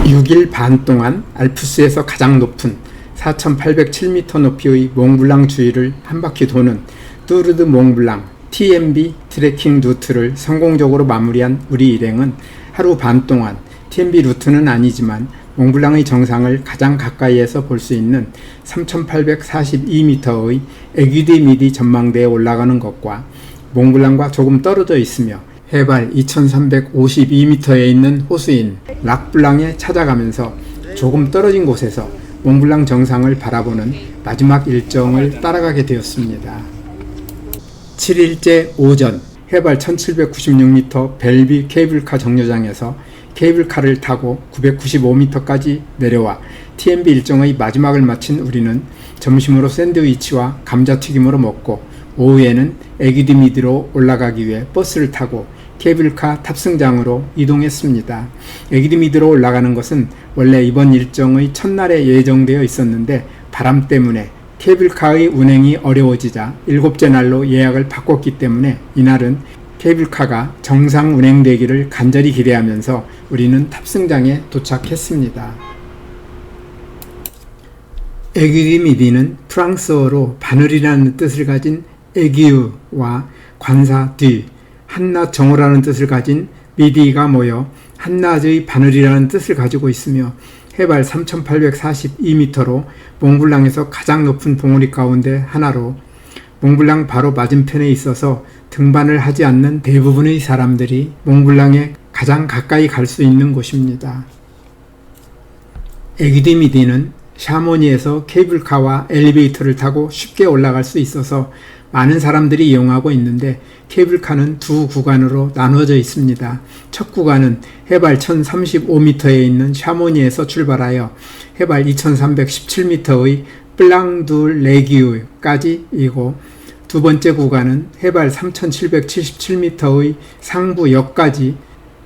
6일 반 동안 알프스에서 가장 높은 4,807m 높이의 몽블랑 주위를 한 바퀴 도는 뚜르드 몽블랑 TMB 트레킹 루트를 성공적으로 마무리한 우리 일행은 하루 반 동안 TMB 루트는 아니지만 몽블랑의 정상을 가장 가까이에서 볼 수 있는 3,842m의 에귀드 미디 전망대에 올라가는 것과 몽블랑과 조금 떨어져 있으며 해발 2,352m에 있는 호수인 락블랑에 찾아가면서 조금 떨어진 곳에서 몽블랑 정상을 바라보는 마지막 일정을 따라가게 되었습니다. 7일째 오전 해발 1796m 벨비 케이블카 정류장에서 케이블카를 타고 995m까지 내려와 TMB 일정의 마지막을 마친 우리는 점심으로 샌드위치와 감자튀김으로 먹고 오후에는 에귀드 미디로 올라가기 위해 버스를 타고 케이블카 탑승장으로 이동했습니다. 에귀드 미디로 올라가는 것은 원래 이번 일정의 첫날에 예정되어 있었는데 바람 때문에 케이블카의 운행이 어려워지자 7째 날로 예약을 바꿨기 때문에 이날은 케이블카가 정상 운행되기를 간절히 기대하면서 우리는 탑승장에 도착했습니다. 에귀드 미디는 프랑스어로 바늘이라는 뜻을 가진 에기우와 관사 뒤 한낮 정오라는 뜻을 가진 미디가 모여 한낮의 바늘이라는 뜻을 가지고 있으며 해발 3,842m로 몽블랑에서 가장 높은 봉우리 가운데 하나로 몽블랑 바로 맞은편에 있어서 등반을 하지 않는 대부분의 사람들이 몽블랑에 가장 가까이 갈 수 있는 곳입니다. 에귀드 미디는 샤모니에서 케이블카와 엘리베이터를 타고 쉽게 올라갈 수 있어서 많은 사람들이 이용하고 있는데 케이블카는 두 구간으로 나누어져 있습니다. 첫 구간은 해발 1035m에 있는 샤모니에서 출발하여 해발 2317m의 블랑두레기우까지이고 두 번째 구간은 해발 3777m의 상부역까지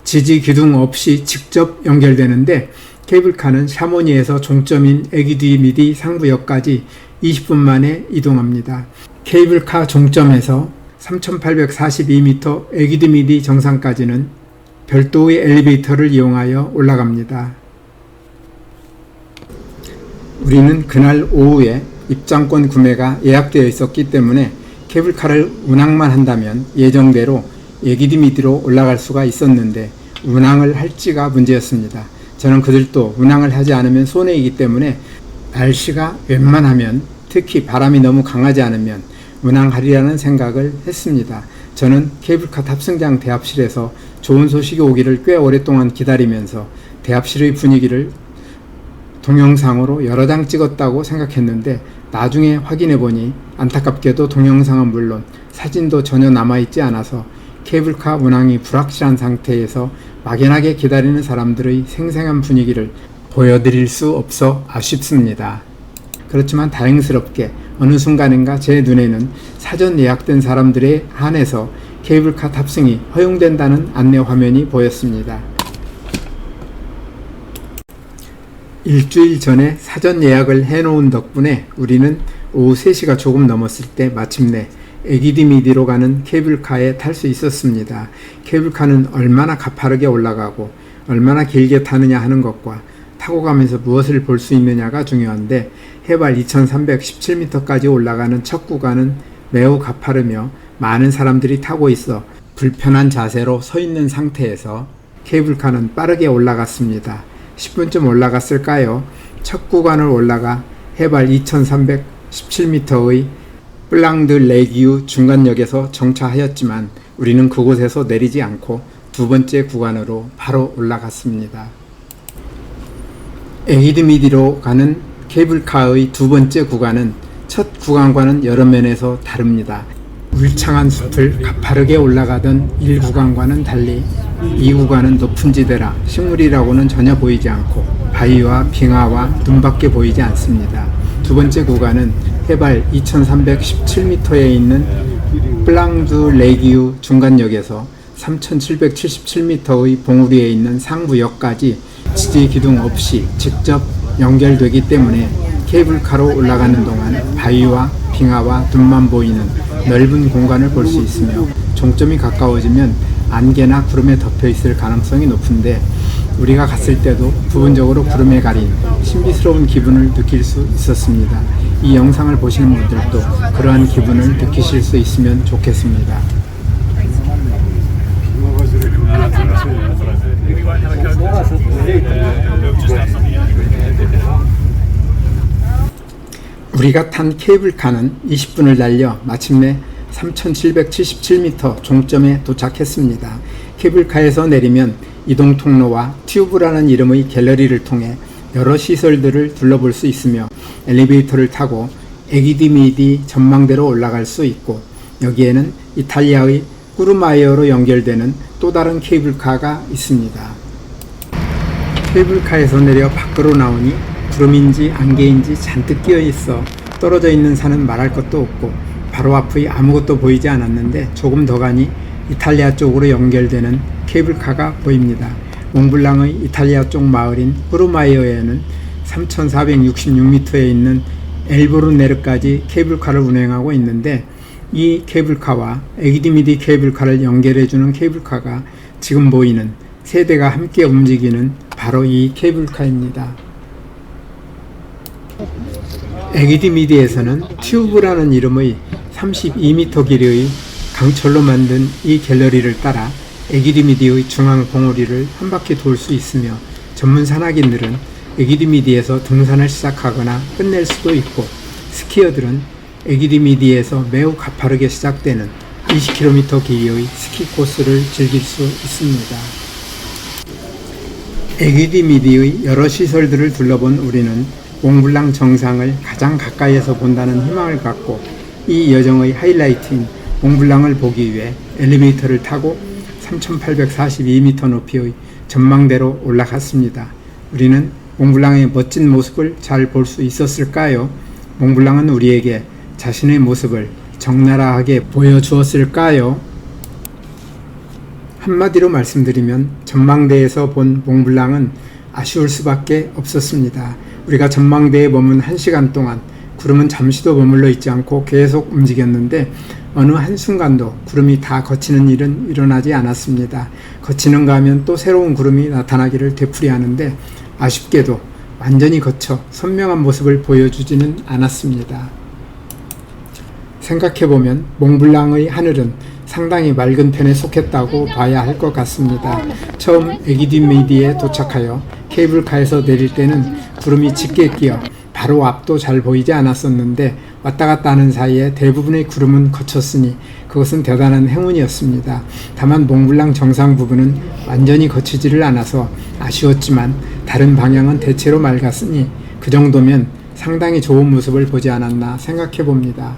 지지 기둥 없이 직접 연결되는데 케이블카는 샤모니에서 종점인 에귀드 미디 상부역까지 20분 만에 이동합니다. 케이블카 종점에서 3,842m 에귀드 미디 정상까지는 별도의 엘리베이터를 이용하여 올라갑니다. 우리는 그날 오후에 입장권 구매가 예약되어 있었기 때문에 케이블카를 운항만 한다면 예정대로 에귀드 미디로 올라갈 수가 있었는데 운항을 할지가 문제였습니다. 저는 그들도 운항을 하지 않으면 손해이기 때문에 날씨가 웬만하면 특히 바람이 너무 강하지 않으면 운항하리라는 생각을 했습니다. 저는 케이블카 탑승장 대합실에서 좋은 소식이 오기를 꽤 오랫동안 기다리면서 대합실의 분위기를 동영상으로 여러 장 찍었다고 생각했는데 나중에 확인해보니 안타깝게도 동영상은 물론 사진도 전혀 남아있지 않아서 케이블카 운항이 불확실한 상태에서 막연하게 기다리는 사람들의 생생한 분위기를 보여드릴 수 없어 아쉽습니다. 그렇지만 다행스럽게 어느 순간인가 제 눈에는 사전 예약된 사람들에 한해서 케이블카 탑승이 허용된다는 안내 화면이 보였습니다. 일주일 전에 사전 예약을 해놓은 덕분에 우리는 오후 3시가 조금 넘었을 때 마침내 에귀드 미디로 가는 케이블카에 탈 수 있었습니다. 케이블카는 얼마나 가파르게 올라가고 얼마나 길게 타느냐 하는 것과 타고 가면서 무엇을 볼 수 있느냐가 중요한데 해발 2317m까지 올라가는 첫 구간은 매우 가파르며 많은 사람들이 타고 있어 불편한 자세로 서 있는 상태에서 케이블카는 빠르게 올라갔습니다. 10분쯤 올라갔을까요? 첫 구간을 올라가 해발 2317m의 블랑드레기우 중간역에서 정차하였지만 우리는 그곳에서 내리지 않고 두 번째 구간으로 바로 올라갔습니다. 에귀드 미디로 가는 케이블카의 두 번째 구간은 첫 구간과는 여러 면에서 다릅니다. 울창한 숲을 가파르게 올라가던 1구간과는 달리 2구간은 높은 지대라 식물이라고는 전혀 보이지 않고 바위와 빙하와 눈밖에 보이지 않습니다. 두 번째 구간은 해발 2317m에 있는 블랑두레기우 중간역에서 3777m의 봉우리에 있는 상부역까지 지지 기둥 없이 직접 연결되기 때문에 케이블카로 올라가는 동안 바위와 빙하와 눈만 보이는 넓은 공간을 볼 수 있으며 종점이 가까워지면 안개나 구름에 덮여 있을 가능성이 높은데 우리가 갔을 때도 부분적으로 구름에 가린 신비스러운 기분을 느낄 수 있었습니다. 이 영상을 보시는 분들도 그러한 기분을 느끼실 수 있으면 좋겠습니다. 우리가 탄 케이블카는 20분을 달려 마침내 3777m 종점에 도착했습니다. 케이블카에서 내리면 이동 통로와 튜브라는 이름의 갤러리를 통해 여러 시설들을 둘러볼 수 있으며 엘리베이터를 타고 에기디미디 전망대로 올라갈 수 있고, 여기에는 이탈리아의 꾸르마이어로 연결되는 또 다른 케이블카가 있습니다. 케이블카에서 내려 밖으로 나오니 구름인지 안개인지 잔뜩 끼어 있어 떨어져 있는 산은 말할 것도 없고 바로 앞의 아무것도 보이지 않았는데, 조금 더 가니 이탈리아 쪽으로 연결되는 케이블카가 보입니다. 몽블랑의 이탈리아 쪽 마을인 꾸르마이어에는 3466m에 있는 엘보르네르까지 케이블카를 운행하고 있는데, 이 케이블카와 에기디미디 케이블카를 연결해주는 케이블카가 지금 보이는 세 대가 함께 움직이는 바로 이 케이블카입니다. 에기디미디에서는 튜브라는 이름의 32m 길이의 강철로 만든 이 갤러리를 따라 에기디미디의 중앙 봉우리를 한 바퀴 돌 수 있으며, 전문 산악인들은 에기디미디에서 등산을 시작하거나 끝낼 수도 있고, 스키어들은 에기디미디에서 매우 가파르게 시작되는 20km 길이의 스키 코스를 즐길 수 있습니다. 에기디미디의 여러 시설들을 둘러본 우리는 몽블랑 정상을 가장 가까이에서 본다는 희망을 갖고 이 여정의 하이라이트인 몽블랑을 보기 위해 엘리베이터를 타고 3842m 높이의 전망대로 올라갔습니다. 우리는 몽블랑의 멋진 모습을 잘 볼 수 있었을까요? 몽블랑은 우리에게 자신의 모습을 적나라하게 보여주었을까요? 한마디로 말씀드리면 전망대에서 본 몽블랑은 아쉬울 수밖에 없었습니다. 우리가 전망대에 머문 1시간 동안 구름은 잠시도 머물러 있지 않고 계속 움직였는데, 어느 한순간도 구름이 다 걷히는 일은 일어나지 않았습니다. 걷히는가 하면 또 새로운 구름이 나타나기를 되풀이하는데, 아쉽게도 완전히 걷혀 선명한 모습을 보여주지는 않았습니다. 생각해보면 몽블랑의 하늘은 상당히 맑은 편에 속했다고 봐야 할 것 같습니다. 처음 에기디미디에 도착하여 케이블카에서 내릴 때는 구름이 짙게 끼어 바로 앞도 잘 보이지 않았었는데, 왔다 갔다 하는 사이에 대부분의 구름은 걷혔으니 그것은 대단한 행운이었습니다. 다만 몽블랑 정상 부분은 완전히 걷히지를 않아서 아쉬웠지만, 다른 방향은 대체로 맑았으니 그 정도면 상당히 좋은 모습을 보지 않았나 생각해 봅니다.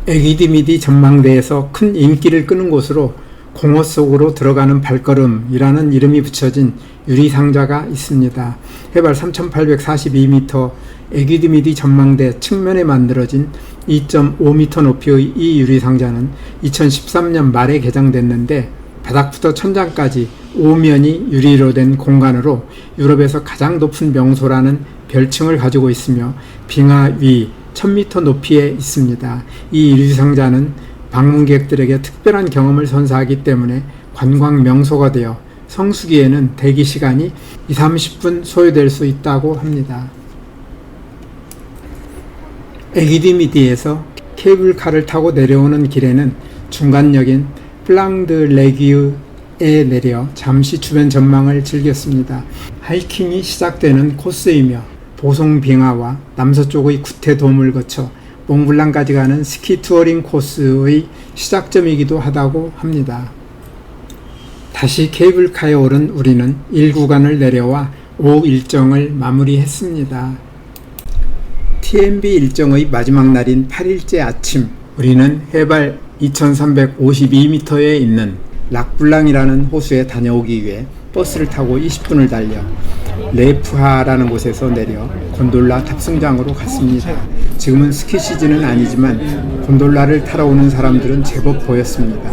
에기디미디 전망대에서 큰 인기를 끄는 곳으로 공허 속으로 들어가는 발걸음이라는 이름이 붙여진 유리상자가 있습니다. 해발 3842m 에기디미디 전망대 측면에 만들어진 2.5m 높이의 이 유리상자는 2013년 말에 개장됐는데, 바닥부터 천장까지 5면이 유리로 된 공간으로 유럽에서 가장 높은 명소라는 별칭을 가지고 있으며 빙하 위 1000m 높이에 있습니다. 이 유리상자는 방문객들에게 특별한 경험을 선사하기 때문에 관광 명소가 되어 성수기에는 대기 시간이 20-30분 소요될 수 있다고 합니다. 에기디미디에서 케이블카를 타고 내려오는 길에는 중간역인 플랑드레기우에 내려 잠시 주변 전망을 즐겼습니다. 하이킹이 시작되는 코스이며 보송 빙하와 남서쪽의 구테돔을 거쳐 몽블랑까지 가는 스키 투어링 코스의 시작점이기도 하다고 합니다. 다시 케이블카에 오른 우리는 1구간을 내려와 5 일정을 마무리했습니다. TMB 일정의 마지막 날인 8일째 아침, 우리는 해발 2352m에 있는 락블랑이라는 호수에 다녀오기 위해 버스를 타고 20분을 달려 레프하라는 곳에서 내려 곤돌라 탑승장으로 갔습니다. 지금은 스키 시즌은 아니지만 곤돌라를 타러 오는 사람들은 제법 보였습니다.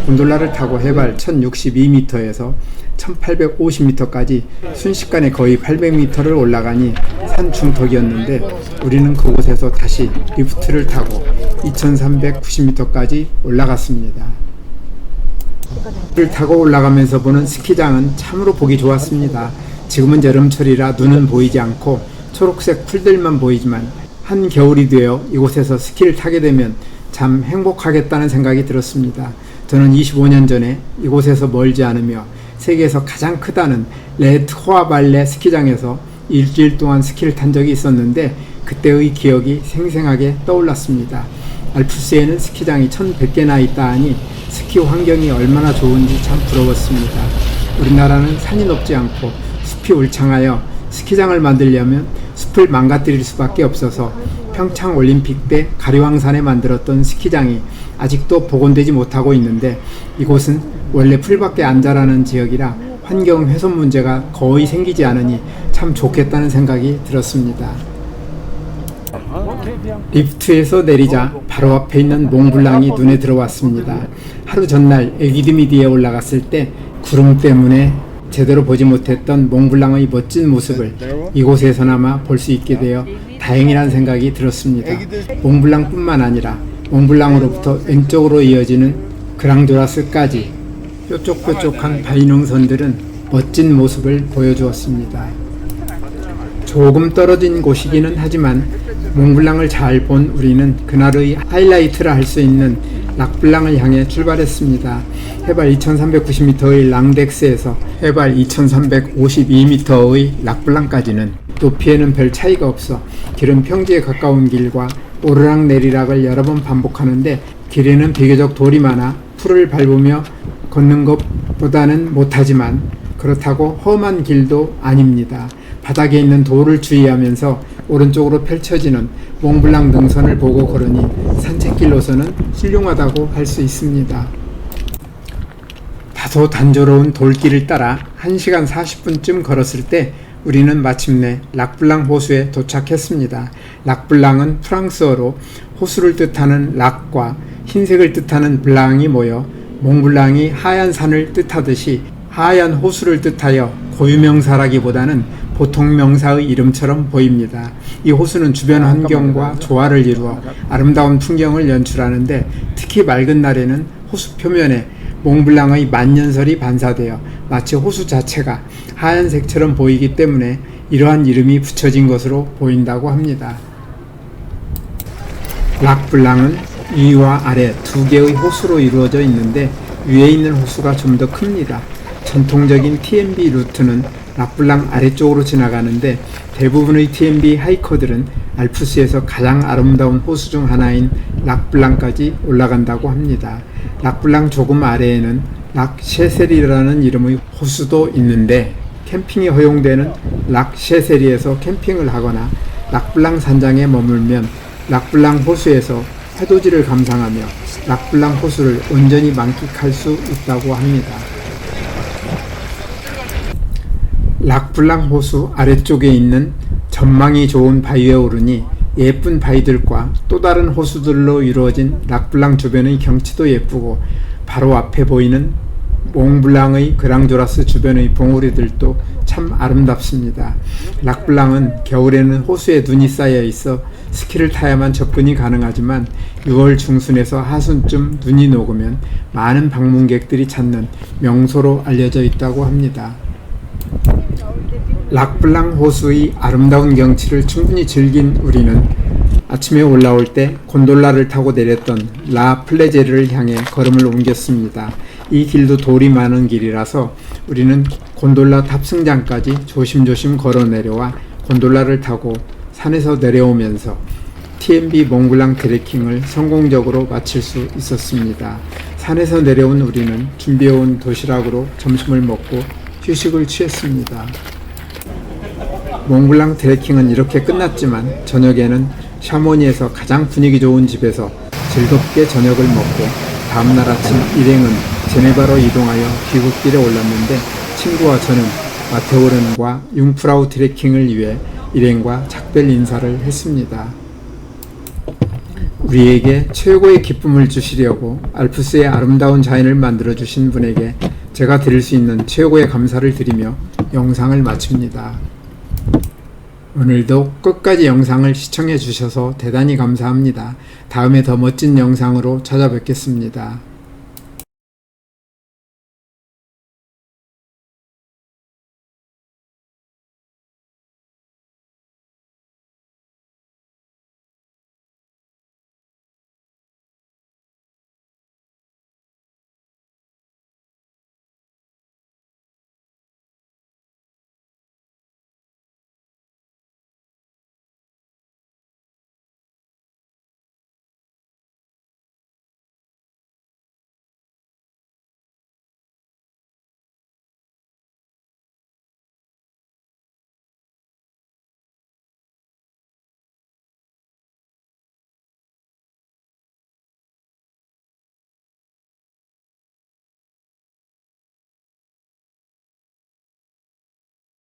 곤돌라를 타고 해발 1062m에서 1850m까지 순식간에 거의 800m를 올라가니 산 중턱이었는데, 우리는 그곳에서 다시 리프트를 타고 2390m까지 올라갔습니다. 를 타고 올라가면서 보는 스키장은 참으로 보기 좋았습니다. 지금은 여름철이라 눈은 보이지 않고 초록색 풀들만 보이지만 한겨울이 되어 이곳에서 스키를 타게 되면 참 행복하겠다는 생각이 들었습니다. 저는 25년 전에 이곳에서 멀지 않으며 세계에서 가장 크다는 레트호아발레 스키장에서 일주일 동안 스키를 탄 적이 있었는데 그때의 기억이 생생하게 떠올랐습니다. 알프스에는 스키장이 1100개나 있다 하니 스키 환경이 얼마나 좋은지 참 부러웠습니다. 우리나라는 산이 높지 않고 숲이 울창하여 스키장을 만들려면 숲을 망가뜨릴 수밖에 없어서 평창 올림픽 때 가리왕산에 만들었던 스키장이 아직도 복원되지 못하고 있는데 이곳은 원래 풀밖에 안 자라는 지역이라 환경 훼손 문제가 거의 생기지 않으니 참 좋겠다는 생각이 들었습니다. 리프트에서 내리자 바로 앞에 있는 몽블랑이 눈에 들어왔습니다. 하루 전날 에기드미디에 올라갔을 때 구름 때문에 제대로 보지 못했던 몽블랑의 멋진 모습을 이곳에서나마 볼 수 있게 되어 다행이라는 생각이 들었습니다. 몽블랑뿐만 아니라 몽블랑으로부터 왼쪽으로 이어지는 그랑조라스까지 뾰족뾰족한 바위능선들은 멋진 모습을 보여주었습니다. 조금 떨어진 곳이기는 하지만 몽블랑을 잘 본 우리는 그날의 하이라이트라 할 수 있는 락블랑을 향해 출발했습니다. 해발 2390m의 랑덱스에서 해발 2352m의 락블랑까지는 높이에는 별 차이가 없어 길은 평지에 가까운 길과 오르락 내리락을 여러 번 반복하는데 길에는 비교적 돌이 많아 풀을 밟으며 걷는 것보다는 못하지만 그렇다고 험한 길도 아닙니다. 바닥에 있는 돌을 주의하면서 오른쪽으로 펼쳐지는 몽블랑 능선을 보고 걸으니 산책길로서는 훌륭하다고 할 수 있습니다. 다소 단조로운 돌길을 따라 1시간 40분쯤 걸었을 때 우리는 마침내 락블랑 호수에 도착했습니다. 락블랑은 프랑스어로 호수를 뜻하는 락과 흰색을 뜻하는 블랑이 모여 몽블랑이 하얀 산을 뜻하듯이 하얀 호수를 뜻하여 고유명사라기보다는 보통 명사의 이름처럼 보입니다. 이 호수는 주변 환경과 조화를 이루어 아름다운 풍경을 연출하는데 특히 맑은 날에는 호수 표면에 몽블랑의 만년설이 반사되어 마치 호수 자체가 하얀색처럼 보이기 때문에 이러한 이름이 붙여진 것으로 보인다고 합니다. 락블랑은 위와 아래 두 개의 호수로 이루어져 있는데 위에 있는 호수가 좀 더 큽니다. 전통적인 TMB 루트는 락블랑 아래쪽으로 지나가는데 대부분의 TMB 하이커들은 알프스에서 가장 아름다운 호수 중 하나인 락블랑까지 올라간다고 합니다. 락블랑 조금 아래에는 락셰셀이라는 이름의 호수도 있는데 캠핑이 허용되는 락셰셀리에서 캠핑을 하거나 락블랑 산장에 머물면 락블랑 호수에서 해돋이를 감상하며 락블랑 호수를 온전히 만끽할 수 있다고 합니다. 락블랑 호수 아래쪽에 있는 전망이 좋은 바위에 오르니 예쁜 바위들과 또 다른 호수들로 이루어진 락블랑 주변의 경치도 예쁘고 바로 앞에 보이는 몽블랑의 그랑조라스 주변의 봉우리들도 참 아름답습니다. 락블랑은 겨울에는 호수에 눈이 쌓여 있어 스키를 타야만 접근이 가능하지만 6월 중순에서 하순쯤 눈이 녹으면 많은 방문객들이 찾는 명소로 알려져 있다고 합니다. 락블랑 호수의 아름다운 경치를 충분히 즐긴 우리는 아침에 올라올 때 곤돌라를 타고 내렸던 라 플레제르를 향해 걸음을 옮겼습니다. 이 길도 돌이 많은 길이라서 우리는 곤돌라 탑승장까지 조심조심 걸어 내려와 곤돌라를 타고 산에서 내려오면서 TMB 몽블랑 트레킹을 성공적으로 마칠 수 있었습니다. 산에서 내려온 우리는 준비해온 도시락으로 점심을 먹고 휴식을 취했습니다. 몽블랑 트레킹은 이렇게 끝났지만 저녁에는 샤모니에서 가장 분위기 좋은 집에서 즐겁게 저녁을 먹고 다음날 아침 일행은 제네바로 이동하여 귀국길에 올랐는데 친구와 저는 마테오른과 융프라우 트레킹을 위해 일행과 작별 인사를 했습니다. 우리에게 최고의 기쁨을 주시려고 알프스의 아름다운 자연을 만들어 주신 분에게 제가 드릴 수 있는 최고의 감사를 드리며 영상을 마칩니다. 오늘도 끝까지 영상을 시청해 주셔서 대단히 감사합니다. 다음에 더 멋진 영상으로 찾아뵙겠습니다.